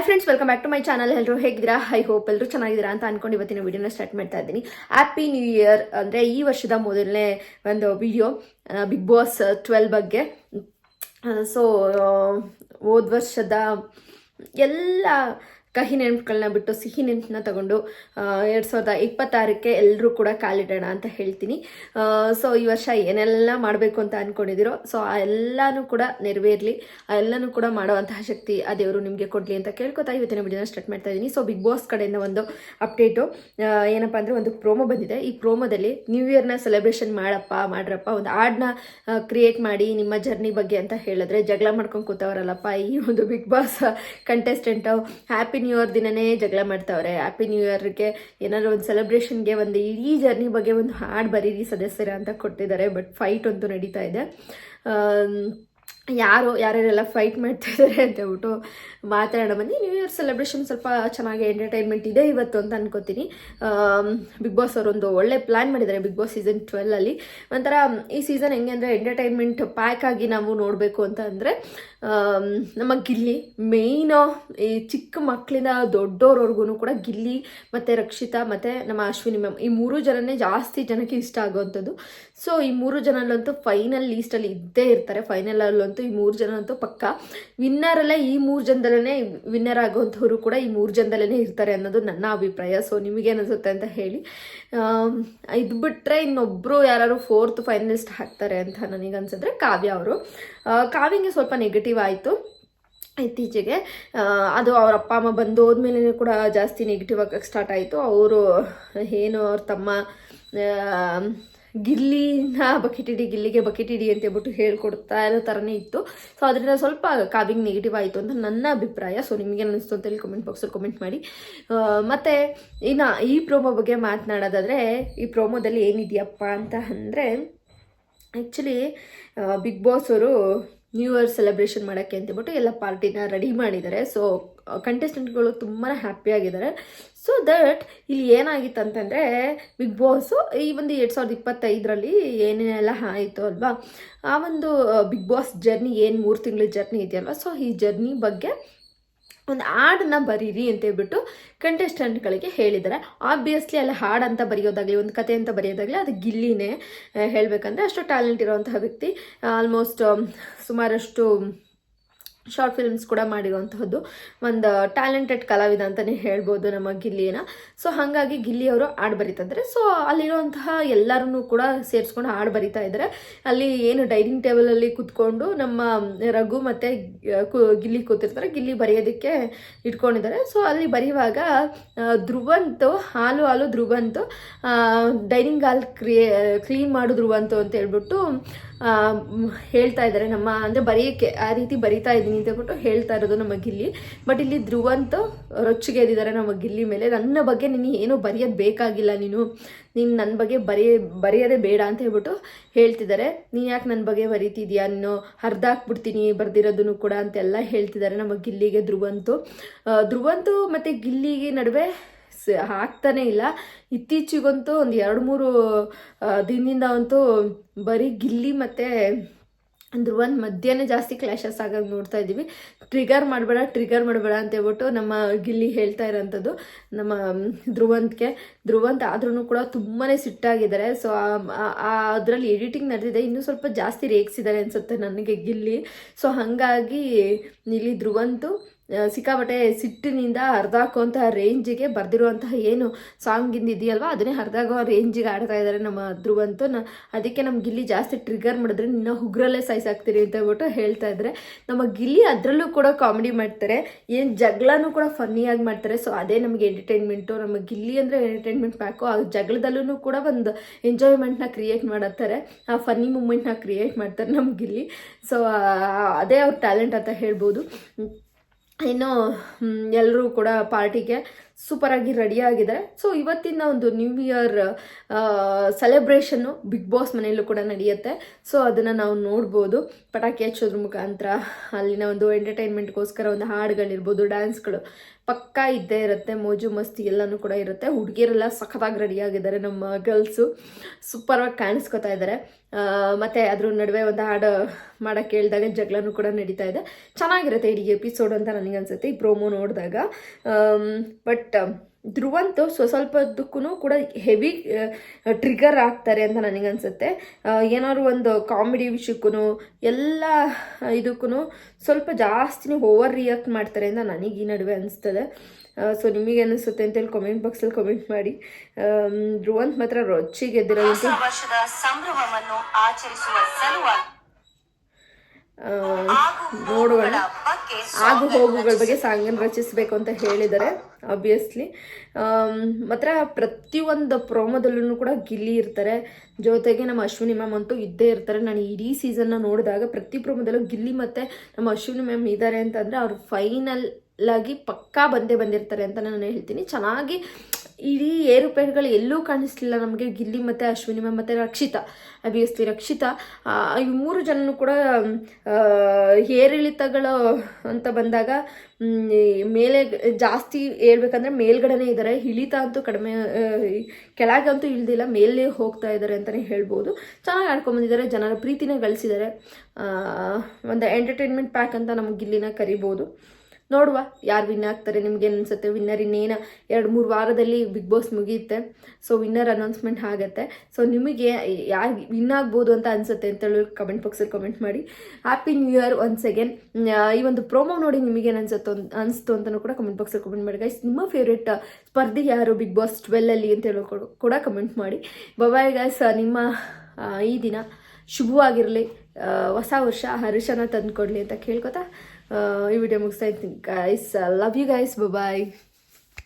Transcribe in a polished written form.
Friends, welcome back to my channel. ಎಲ್ಲರೂ ಹೇಗಿದ್ದೀರಾ? I hope ಎಲ್ಲರೂ ಚೆನ್ನಾಗಿದ್ದೀರಾ ಅಂತ ಅನ್ಕೊಂಡು ಇವತ್ತಿನ ವಿಡಿಯೋನ ಸ್ಟಾರ್ಟ್ ಮಾಡ್ತಾ ಇದ್ದೀನಿ. Happy new year. ಅಂದರೆ ಈ ವರ್ಷದ ಮೊದಲನೇ ಒಂದು ವಿಡಿಯೋ ಬಿಗ್ ಬಾಸ್ 12 ಬಗ್ಗೆ. ಸೊ ಹೋದ ವರ್ಷದ ಎಲ್ಲ ಕಹಿ ನೆನಪುಗಳನ್ನ ಬಿಟ್ಟು ಸಿಹಿ ನೆನಪನ್ನ ತಗೊಂಡು 2026ಕ್ಕೆ ಎಲ್ಲರೂ ಕೂಡ ಕಾಲಿಡೋಣ ಅಂತ ಹೇಳ್ತೀನಿ. ಸೊ ಈ ವರ್ಷ ಏನೆಲ್ಲ ಮಾಡಬೇಕು ಅಂತ ಅಂದ್ಕೊಂಡಿದ್ದೀರೋ ಸೊ ಆ ಎಲ್ಲನೂ ಕೂಡ ನೆರವೇರಲಿ, ಆ ಎಲ್ಲನೂ ಕೂಡ ಮಾಡುವಂತಹ ಶಕ್ತಿ ಆ ದೇವರು ನಿಮಗೆ ಕೊಡಲಿ ಅಂತ ಕೇಳ್ಕೊತಾ ಇವತ್ತಿನ ವಿಡಿಯೋನ ಸ್ಟಾರ್ಟ್ ಮಾಡ್ತಾ ಇದ್ದೀನಿ. ಸೊ ಬಿಗ್ ಬಾಸ್ ಕಡೆಯಿಂದ ಒಂದು ಅಪ್ಡೇಟು ಏನಪ್ಪ ಅಂದರೆ, ಒಂದು ಪ್ರೋಮೋ ಬಂದಿದೆ. ಈ ಪ್ರೋಮೋದಲ್ಲಿ ನ್ಯೂ ಇಯರ್ನ ಸೆಲೆಬ್ರೇಷನ್ ಮಾಡ್ರಪ್ಪ, ಒಂದು ಹಾಡನ್ನ ಕ್ರಿಯೇಟ್ ಮಾಡಿ ನಿಮ್ಮ ಜರ್ನಿ ಬಗ್ಗೆ ಅಂತ ಹೇಳಿದ್ರೆ ಜಗಳ ಮಾಡ್ಕೊಂಡು ಕೂತವರಲ್ಲಪ್ಪ ಈ ಒಂದು big boss contestant. Happy new year ದಿನನೇ ಜಗಳ ಮಾಡ್ತಾವ್ರೆ. ಹ್ಯಾಪಿ ನ್ಯೂ ಇಯರ್ಗೆ ಏನಾದ್ರು ಒಂದು ಸೆಲೆಬ್ರೇಷನ್ಗೆ ಒಂದು ಇಡೀ ಜರ್ನಿ ಬಗ್ಗೆ ಒಂದು ಹಾಡು ಬರೀರಿ ಸದಸ್ಯರ ಅಂತ ಕೊಟ್ಟಿದ್ದಾರೆ. ಬಟ್ ಫೈಟ್ ಅಂತೂ ನಡೀತಾ ಇದೆ. ಯಾರ್ಯಾರೆಲ್ಲ ಫೈಟ್ ಮಾಡ್ತಾ ಇದ್ದಾರೆ ಅಂತ ಹೇಳ್ಬಿಟ್ಟು ಮಾತಾಡೋಣ ಬನ್ನಿ. ನ್ಯೂ ಇಯರ್ ಸೆಲೆಬ್ರೇಷನ್ ಸ್ವಲ್ಪ ಚೆನ್ನಾಗಿ ಎಂಟರ್ಟೈನ್ಮೆಂಟ್ ಇದೆ ಇವತ್ತು ಅಂತ ಅನ್ಕೋತೀನಿ. ಬಿಗ್ ಬಾಸ್ ಅವರೊಂದು ಒಳ್ಳೆ ಪ್ಲ್ಯಾನ್ ಮಾಡಿದ್ದಾರೆ ಬಿಗ್ ಬಾಸ್ ಸೀಸನ್ 12ಅಲ್ಲಿ. ಒಂಥರ ಈ ಸೀಸನ್ ಹೆಂಗೆ ಅಂದರೆ ಎಂಟರ್ಟೈನ್ಮೆಂಟ್ ಪ್ಯಾಕ್ ಆಗಿ ನಾವು ನೋಡಬೇಕು ಅಂತ ಅಂದರೆ ನಮ್ಮ ಗಿಲ್ಲಿ ಮೇಯ್ನು ಈ ಚಿಕ್ಕ ಮಕ್ಕಳಿಂದ ದೊಡ್ಡೋರ್ವರೆಗೂ ಕೂಡ ಗಿಲ್ಲಿ ಮತ್ತು ರಕ್ಷಿತಾ ಮತ್ತು ನಮ್ಮ ಅಶ್ವಿನಿ ಮ್ಯಾಮ್, ಈ 3 ಜನನೇ ಜಾಸ್ತಿ ಜನಕ್ಕೆ ಇಷ್ಟ ಆಗುವಂಥದ್ದು. ಸೊ ಈ 3 ಜನಲ್ಲಂತೂ ಫೈನಲ್ ಲೀಸ್ಟಲ್ಲಿ ಇದ್ದೇ ಇರ್ತಾರೆ. ಫೈನಲಲ್ಲಂತೂ ಈ 3 ಜನ ಅಂತೂ ಪಕ್ಕ ವಿನ್ನರಲ್ಲೇ. ಈ 3 ಜನದಲ್ಲೇ ವಿನ್ನರ್ ಆಗುವಂಥವ್ರು ಕೂಡ ಈ 3 ಜನದಲ್ಲೇ ಇರ್ತಾರೆ ಅನ್ನೋದು ನನ್ನ ಅಭಿಪ್ರಾಯ. ಸೊ ನಿಮಗೇನಿಸುತ್ತೆ ಅಂತ ಹೇಳಿ. ಇದು ಬಿಟ್ಟರೆ ಇನ್ನೊಬ್ಬರು ಯಾರು 4th ಫೈನಲಿಸ್ಟ್ ಹಾಕ್ತಾರೆ ಅಂತ ನನಗನ್ಸಿದ್ರೆ ಕಾವ್ಯ ಅವರು. ಕಾವ್ಯಂಗೆ ಸ್ವಲ್ಪ ನೆಗೆಟಿವ್ ಆಯಿತು ಇತ್ತೀಚೆಗೆ. ಅದು ಅವ್ರ ಅಪ್ಪ ಅಮ್ಮ ಬಂದು ಹೋದ್ಮೇಲೆ ಕೂಡ ಜಾಸ್ತಿ ನೆಗೆಟಿವ್ ಆಗಕ್ಕೆ ಸ್ಟಾರ್ಟ್ ಆಯಿತು. ಅವರು ಏನು ಅವ್ರ ತಮ್ಮ ಗಿಲ್ಲಿನ ಗಿಲ್ಲಿಗೆ ಬಕೆಟ್ ಹಿಡಿ ಅಂತ ಹೇಳ್ಬಿಟ್ಟು ಹೇಳ್ಕೊಡ್ತಾ ಇರೋ ಥರನೇ ಇತ್ತು. ಸೊ ಅದರಿಂದ ಸ್ವಲ್ಪ ಕಾವ್ಯಂಗೆ ನೆಗೆಟಿವ್ ಆಯಿತು ಅಂತ ನನ್ನ ಅಭಿಪ್ರಾಯ. ಸೊ ನಿಮಗೆ ಅನ್ನಿಸ್ತು ಅಂತೇಳಿ ಕಮೆಂಟ್ ಬಾಕ್ಸಲ್ಲಿ ಕಮೆಂಟ್ ಮಾಡಿ. ಮತ್ತು ಇನ್ನು ಈ ಪ್ರೋಮೋ ಬಗ್ಗೆ ಮಾತನಾಡೋದಾದರೆ, ಈ ಪ್ರೋಮೋದಲ್ಲಿ ಏನಿದೆಯಪ್ಪ ಅಂತ ಅಂದರೆ, ಆ್ಯಕ್ಚುಲಿ ಬಿಗ್ ಬಾಸ್ ಅವರು ನ್ಯೂ ಇಯರ್ ಸೆಲೆಬ್ರೇಷನ್ ಮಾಡೋಕ್ಕೆ ಅಂತೇಳ್ಬಿಟ್ಟು ಎಲ್ಲ ಪಾರ್ಟಿನ ರೆಡಿ ಮಾಡಿದ್ದಾರೆ. ಸೊ ಕಂಟೆಸ್ಟೆಂಟ್ಗಳು ತುಂಬಾ ಹ್ಯಾಪಿಯಾಗಿದ್ದಾರೆ. ಸೊ ದಟ್ ಇಲ್ಲಿ ಏನಾಗಿತ್ತು ಅಂತಂದರೆ, ಬಿಗ್ ಬಾಸು ಈ ಒಂದು 2025ರಲ್ಲಿ ಏನೇನೆಲ್ಲ ಆಯಿತು ಅಲ್ವಾ, ಆ ಒಂದು ಬಿಗ್ ಬಾಸ್ ಜರ್ನಿ ಏನು 3 ತಿಂಗಳ ಜರ್ನಿ ಇದೆಯಲ್ವ, ಸೊ ಈ ಜರ್ನಿ ಬಗ್ಗೆ ಒಂದು ಹಾಡನ್ನ ಬರೀರಿ ಅಂತ ಹೇಳ್ಬಿಟ್ಟು ಕಂಟೆಸ್ಟೆಂಟ್ಗಳಿಗೆ ಹೇಳಿದ್ದಾರೆ. ಆಬ್ವಿಯಸ್ಲಿ ಅಲ್ಲಿ ಹಾಡಂತ ಬರೆಯೋದಾಗಲಿ ಒಂದು ಕತೆ ಅಂತ ಬರೆಯೋದಾಗಲಿ ಅದು ಗಿಲ್ಲಿನೇ ಹೇಳಬೇಕಂದ್ರೆ. ಅಷ್ಟು ಟ್ಯಾಲೆಂಟ್ ಇರೋವಂತಹ ವ್ಯಕ್ತಿ. ಆಲ್ಮೋಸ್ಟ್ ಸುಮಾರಷ್ಟು ಶಾರ್ಟ್ ಫಿಲ್ಮ್ಸ್ ಕೂಡ ಮಾಡಿರುವಂತಹದ್ದು ಒಂದು ಟ್ಯಾಲೆಂಟೆಡ್ ಕಲಾವಿದ ಅಂತಲೇ ಹೇಳ್ಬೋದು ನಮ್ಮ ಗಿಲ್ಲಿನ. ಸೊ ಹಾಗಾಗಿ ಗಿಲ್ಲಿ ಅವರು ಹಾಡು ಬರೀತಿದ್ದಾರೆ. ಸೊ ಅಲ್ಲಿರುವಂತಹ ಎಲ್ಲರೂ ಕೂಡ ಸೇರಿಸ್ಕೊಂಡು ಹಾಡು ಬರೀತಾ ಇದ್ದಾರೆ. ಅಲ್ಲಿ ಏನು ಡೈನಿಂಗ್ ಟೇಬಲಲ್ಲಿ ಕೂತ್ಕೊಂಡು ನಮ್ಮ ರಘು ಮತ್ತು ಗಿಲ್ಲಿ ಕೂತಿರ್ತಾರೆ. ಗಿಲ್ಲಿ ಬರೆಯೋದಕ್ಕೆ ಇಟ್ಕೊಂಡಿದ್ದಾರೆ. ಸೊ ಅಲ್ಲಿ ಬರೆಯುವಾಗ ಧ್ರುವಂತು ಹಾಲು ಧ್ರುವಂತು ಡೈನಿಂಗ್ ಹಾಲ್ ಕ್ಲೀನ್ ಮಾಡು ಧ್ರುವಂತು ಅಂತ ಹೇಳ್ಬಿಟ್ಟು ಹೇಳ್ತಾ ಇದ್ದಾರೆ. ನಮ್ಮ ಅಂದರೆ ಬರೆಯೋಕ್ಕೆ ಆ ರೀತಿ ಬರಿತಾ ಇದ್ದೀನಿ ಅಂತ ಹೇಳ್ಬಿಟ್ಟು ಹೇಳ್ತಾ ಇರೋದು ನಮ್ಮ ಗಿಲ್ಲಿ. ಬಟ್ ಇಲ್ಲಿ ಧ್ರುವಂತು ರೊಚ್ಚಿಗೆ ಎದ್ದಿದ್ದಾರೆ ನಮ್ಮ ಗಿಲ್ಲಿ ಮೇಲೆ. ನನ್ನ ಬಗ್ಗೆ ನೀನು ಏನೂ ಬರೆಯೋದು ಬೇಕಾಗಿಲ್ಲ, ನೀನು ನನ್ನ ಬಗ್ಗೆ ಬರೆಯೋದೇ ಬೇಡ ಅಂತ ಹೇಳ್ಬಿಟ್ಟು ಹೇಳ್ತಿದ್ದಾರೆ. ನೀನು ಯಾಕೆ ನನ್ನ ಬಗ್ಗೆ ಬರೀತಿದ್ಯಾ, ನೀನು ಹರಿದಾಕ್ಬಿಡ್ತೀನಿ ಬರ್ದಿರೋದನ್ನು ಕೂಡ ಅಂತೆಲ್ಲ ಹೇಳ್ತಿದ್ದಾರೆ ನಮ್ಮ ಗಿಲ್ಲಿಗೆ ಧ್ರುವಂತು ಮತ್ತು ಗಿಲ್ಲಿಗೆ ನಡುವೆ ಆಗ್ತಾನೇ ಇಲ್ಲ. ಇತ್ತೀಚೆಗಂತೂ ಒಂದು 2-3 ದಿನದಿಂದ ಅಂತೂ ಬರೀ ಗಿಲ್ಲಿ ಮತ್ತು ಧ್ರುವಂತ್ ಮಧ್ಯನೇ ಜಾಸ್ತಿ ಕ್ಲಾಶಸ್ ಆಗಾಗಿ ನೋಡ್ತಾ ಇದ್ದೀವಿ. ಟ್ರಿಗರ್ ಮಾಡಬೇಡ ಅಂತ ಹೇಳ್ಬಿಟ್ಟು ನಮ್ಮ ಗಿಲ್ಲಿ ಹೇಳ್ತಾ ಇರೋಂಥದ್ದು ನಮ್ಮ ಧ್ರುವಂತ್ ಆದ್ರೂ ಕೂಡ ತುಂಬಾ ಸಿಟ್ಟಾಗಿದ್ದಾರೆ. ಸೊ ಅದರಲ್ಲಿ ಎಡಿಟಿಂಗ್ ನಡೆದಿದೆ, ಇನ್ನೂ ಸ್ವಲ್ಪ ಜಾಸ್ತಿ ರೇಗಿಸಿದ್ದಾರೆ ಅನಿಸುತ್ತೆ ನನಗೆ ಗಿಲ್ಲಿ. ಸೊ ಹಾಗಾಗಿ ಇಲ್ಲಿ ಧ್ರುವಂತು ಸಿಕ್ಕಾಪಟ್ಟೆ ಸಿಟ್ಟಿನಿಂದ ಹರಿದಾಕುವಂತಹ ರೇಂಜಿಗೆ ಬರೆದಿರುವಂತಹ ಏನು ಸಾಂಗಿಂದ ಇದೆಯಲ್ವ ಅದನ್ನೇ ಹರಿದಾಗೋ ರೇಂಜಿಗೆ ಆಡ್ತಾ ಇದ್ದಾರೆ ನಮ್ಮ ಧ್ರುವಂತು. ಅದಕ್ಕೆ ನಮ್ಮ ಗಿಲ್ಲಿ ಜಾಸ್ತಿ ಟ್ರಿಗರ್ ಮಾಡಿದ್ರೆ ನಿನ್ನ ಉಗ್ರಲ್ಲೇ ಸಾಯಿಸಾಕ್ತೀರಿ ಅಂತ ಹೇಳ್ಬಿಟ್ಟು ಹೇಳ್ತಾ ಇದ್ದಾರೆ ನಮ್ಮ ಗಿಲ್ಲಿ. ಅದರಲ್ಲೂ ಕೂಡ ಕಾಮಿಡಿ ಮಾಡ್ತಾರೆ, ಏನು ಜಗಳನೂ ಕೂಡ ಫನ್ನಿಯಾಗಿ ಮಾಡ್ತಾರೆ. ಸೊ ಅದೇ ನಮಗೆ ಎಂಟರ್ಟೈನ್ಮೆಂಟು. ನಮ್ಮ ಗಿಲ್ಲಿ ಅಂದರೆ ಎಂಟರ್ಟೈನ್ಮೆಂಟ್ ಪ್ಯಾಕು. ಆ ಜಗಳದಲ್ಲೂ ಕೂಡ ಒಂದು ಎಂಜಾಯ್ಮೆಂಟ್ನ ಕ್ರಿಯೇಟ್ ಮಾಡುತ್ತಾರೆ, ಆ ಫನ್ನಿ ಮೂಮೆಂಟ್ನ ಕ್ರಿಯೇಟ್ ಮಾಡ್ತಾರೆ ನಮ್ಮ ಗಿಲ್ಲಿ. ಸೊ ಅದೇ ಅವ್ರ ಟ್ಯಾಲೆಂಟ್ ಅಂತ ಹೇಳ್ಬೋದು. ಇನ್ನು ಎಲ್ಲರೂ ಕೂಡ ಪಾರ್ಟಿಗೆ ಸೂಪರಾಗಿ ರೆಡಿಯಾಗಿದ್ದಾರೆ. ಸೊ ಇವತ್ತಿನ ಒಂದು ನ್ಯೂ ಇಯರ್ ಸೆಲೆಬ್ರೇಷನ್ನು ಬಿಗ್ ಬಾಸ್ ಮನೆಯಲ್ಲೂ ಕೂಡ ನಡೆಯುತ್ತೆ. ಸೊ ಅದನ್ನು ನಾವು ನೋಡ್ಬೋದು. ಪಟಾಕಿ ಹಚ್ಚೋದ್ರ ಮುಖಾಂತರ ಅಲ್ಲಿನ ಒಂದು ಎಂಟರ್ಟೈನ್ಮೆಂಟ್ಗೋಸ್ಕರ ಒಂದು ಹಾಡುಗಳಿರ್ಬೋದು, ಡ್ಯಾನ್ಸ್ಗಳು ಪಕ್ಕಾ ಇದ್ದೇ ಇರುತ್ತೆ, ಮೋಜು ಮಸ್ತಿ ಎಲ್ಲನೂ ಕೂಡ ಇರುತ್ತೆ. ಹುಡುಗಿಯರೆಲ್ಲ ಸಖತ್ತಾಗಿ ರೆಡಿಯಾಗಿದ್ದಾರೆ, ನಮ್ಮ ಗರ್ಲ್ಸು ಸೂಪರಾಗಿ ಕಾಣಿಸ್ಕೊತಾ ಇದ್ದಾರೆ. ಮತ್ತು ಅದ್ರ ನಡುವೆ ಒಂದು ಹಾಡು ಮಾಡೋಕ್ಕೆ ಹೇಳಿದಾಗ ಜಗಳನೂ ಕೂಡ ನಡೀತಾ ಇದೆ. ಚೆನ್ನಾಗಿರುತ್ತೆ ಇಡೀ ಎಪಿಸೋಡ್ ಅಂತ ನನಗನ್ಸುತ್ತೆ ಈ ಪ್ರೋಮೋ ನೋಡಿದಾಗ. ಬಟ್ ಧ್ರುವಂತು ಸ್ವಲ್ಪದಕ್ಕೂ ಕೂಡ ಹೆವಿ ಟ್ರಿಗರ್ ಆಗ್ತಾರೆ ಅಂತ ನನಗನ್ಸುತ್ತೆ. ಏನಾದ್ರು ಒಂದು ಕಾಮಿಡಿ ವಿಷಯಕ್ಕೂ ಎಲ್ಲ ಇದಕ್ಕೂ ಸ್ವಲ್ಪ ಜಾಸ್ತಿನೇ ಓವರ್ ರಿಯಾಕ್ಟ್ ಮಾಡ್ತಾರೆ ಅಂತ ನನಗೆ ಈ ನಡುವೆ ಅನಿಸ್ತದೆ. ಸೊ ನಿಮಗೆ ಅನಿಸುತ್ತೆ ಅಂತೇಳಿ ಕಾಮೆಂಟ್ ಬಾಕ್ಸಲ್ಲಿ ಕಮೆಂಟ್ ಮಾಡಿ. ಧ್ರುವಂತ್ ಮಾತ್ರ ರೊಚ್ಚಿಗೆದ್ದಿರೋದು ಸಂಭ್ರಮವನ್ನು ಆಚರಿಸುವ ಸಲುವಾಗಿ ನೋಡೋಣ, ಆಗು ಹೋಗುಗಳ ಬಗ್ಗೆ ಸಾಂಗನ್ನು ರಚಿಸಬೇಕು ಅಂತ ಹೇಳಿದ್ದಾರೆ ಆಬ್ವಿಯಸ್ಲಿ. ಮಾತ್ರ ಪ್ರತಿಯೊಂದು ಪ್ರೋಮೋದಲ್ಲೂ ಕೂಡ ಗಿಲ್ಲಿ ಇರ್ತಾರೆ, ಜೊತೆಗೆ ನಮ್ಮ ಅಶ್ವಿನಿ ಮ್ಯಾಮ್ ಅಂತೂ ಇದ್ದೇ ಇರ್ತಾರೆ. ನಾನು ಇಡೀ ಸೀಸನ್ನ ನೋಡಿದಾಗ ಪ್ರತಿ ಪ್ರೋಮೋದಲ್ಲೂ ಗಿಲ್ಲಿ ಮತ್ತು ನಮ್ಮ ಅಶ್ವಿನಿ ಮ್ಯಾಮ್ ಇದ್ದಾರೆ ಅಂತಂದರೆ ಅವ್ರು ಫೈನಲ್ ಆಗಿ ಪಕ್ಕಾ ಬಂದಿರ್ತಾರೆ ಅಂತ ನಾನು ಹೇಳ್ತೀನಿ. ಚೆನ್ನಾಗಿ ಇಡೀ ಏರುಪೇರುಗಳು ಎಲ್ಲೂ ಕಾಣಿಸ್ಲಿಲ್ಲ ನಮಗೆ ಗಿಲ್ಲಿ ಮತ್ತು ಅಶ್ವಿನಿ ಮ್ಯಾಮ್ ಮತ್ತು ರಕ್ಷಿತಾ. ಅಬ್ವಿಯಸ್ಲಿ ರಕ್ಷಿತಾ ಈ 3 ಜನನು ಕೂಡ ಏರಿಳಿತಗಳು ಅಂತ ಬಂದಾಗ ಮೇಲೆ ಜಾಸ್ತಿ ಹೇಳ್ಬೇಕಂದ್ರೆ ಮೇಲ್ಗಡೆನೇ ಇದ್ದಾರೆ, ಇಳಿತ ಅಂತೂ ಕಡಿಮೆ, ಕೆಳಗಂತೂ ಇಳ್ದಿಲ್ಲ, ಮೇಲೆ ಹೋಗ್ತಾ ಇದ್ದಾರೆ ಅಂತಲೇ ಹೇಳ್ಬೋದು. ಚೆನ್ನಾಗಿ ಆಡ್ಕೊಂಬಂದಿದ್ದಾರೆ, ಜನರ ಪ್ರೀತಿನ ಗಳಿಸಿದ್ದಾರೆ. ಒಂದು ಎಂಟರ್ಟೈನ್ಮೆಂಟ್ ಪ್ಯಾಕ್ ಅಂತ ನಮ್ಗೆ ಗಿಲ್ಲಿನ ಕರಿಬೋದು. ನೋಡುವ ಯಾರು ವಿನ್ ಆಗ್ತಾರೆ, ನಿಮ್ಗೇನು ಅನಿಸುತ್ತೆ? ವಿನ್ನರ್ ಇನ್ನೇನು 2-3 ವಾರದಲ್ಲಿ ಬಿಗ್ ಬಾಸ್ ಮುಗಿಯುತ್ತೆ. ಸೊ ವಿನ್ನರ್ ಅನೌನ್ಸ್ಮೆಂಟ್ ಆಗುತ್ತೆ. ಸೊ ನಿಮಗೆ ಯಾರು ವಿನ್ ಆಗ್ಬೋದು ಅಂತ ಅನಿಸುತ್ತೆ ಅಂತೇಳಿ ಕಮೆಂಟ್ ಬಾಕ್ಸಲ್ಲಿ ಕಮೆಂಟ್ ಮಾಡಿ. Happy new year once again. ಈ ಒಂದು ಪ್ರೋಮೋ ನೋಡಿ ನಿಮಗೇನು ಅನಿಸ್ತು ಅಂತಲೂ ಕೂಡ ಕಮೆಂಟ್ ಬಾಕ್ಸಲ್ಲಿ ಕಮೆಂಟ್ ಮಾಡಿ ಗೈಸ್. ನಿಮ್ಮ ಫೇವ್ರೇಟ್ ಸ್ಪರ್ಧಿ ಯಾರು ಬಿಗ್ ಬಾಸ್ 12 ಅಂತ ಹೇಳೋ ಕೂಡ ಕಮೆಂಟ್ ಮಾಡಿ. ಬಾಯ್ ಗೈಸ್, ನಿಮ್ಮ ಈ ದಿನ ಶುಭವಾಗಿರಲಿ, ಹೊಸ ವರ್ಷ ಹರ್ಷನ ತಂದುಕೊಡ್ಲಿ ಅಂತ ಕೇಳ್ಕೊತಾ ಈ ವಿಡಿಯೋ ಮುಗಿಸ್ತಾ ಇದ್ದೀನಿ guys. Love you guys, bye.